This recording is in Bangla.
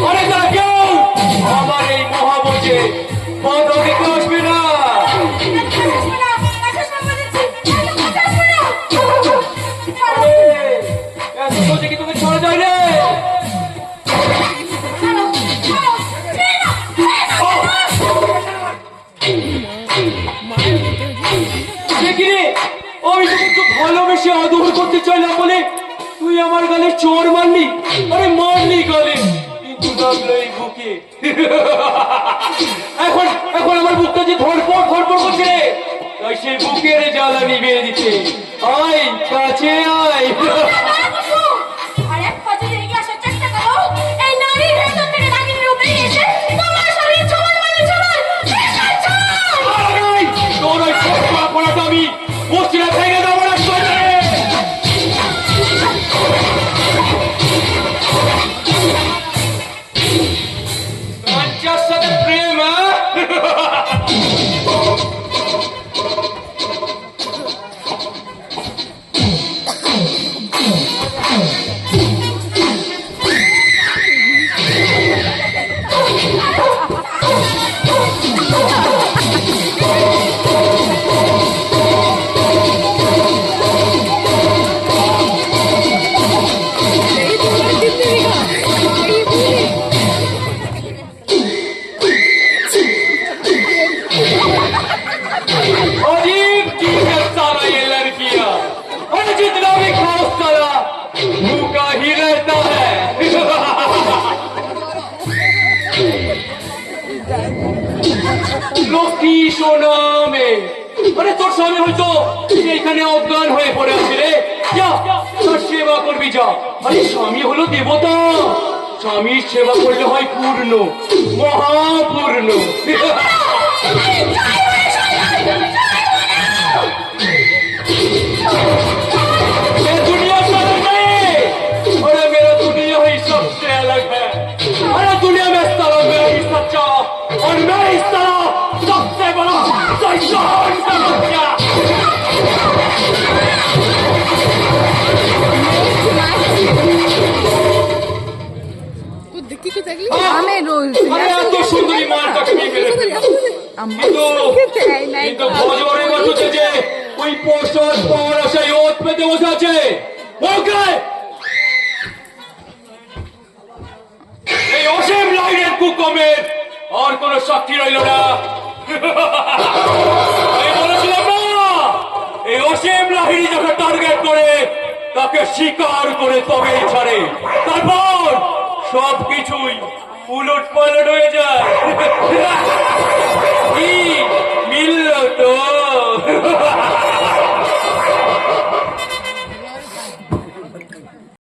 আরে তারা কেউ আমার এই মহাবজে বাধা দিতে আসবে না। এত বলছে কি তোকে ছড়া যায় রে? আমি তোকে খুব ভালোবেসে আদর করতে চাইলাম বলে তুই আমার গালে চোর মারলি। আরে মারলি গালে, কিন্তু লাগলো এই বুকে। এখন এখন আমার বুকটা যে ধরপড় করছে, তাই সেই বুকের জ্বালা নিভিয়ে দিতে আয়, কাছে আয়। আমি বসছিলাম থেকে দেবো না। সাথে প্রেম লক্ষ্মী সোনামে। আরে তোর স্বামী হয়তো এখানে অজ্ঞান হয়ে পড়ে আছে রে, যা তার সেবা করবি যা। আরে স্বামী হলো দেবতা, স্বামীর সেবা করলে হয় পূর্ণ, মহাপূর্ণ। दुनिया अरे मेरा दुनिया ही सबसे अलग है। अरे दुनिया में इस तरह मैं ही सच्चा और मैं इस तरह सबसे बड़ा शैतान का बच्चा। हमें रोज अरे आप तो सुंदरी मार तकनी मेरे কিন্তু ভজরে বসে যে ওই পোস্টার পাওয়ার আশায় ওত পেতে বসে আছে। ওকে এই অসীম লাইনের কুকমের আর কোন সাক্ষী রইল না। আমি বলেছিলাম না, এই অসীম লাহিড়ী যাকে টার্গেট করে তাকে শিকার করে তবেই ছাড়ে, তারপর সবকিছুই উলট পালট হয়ে যায়।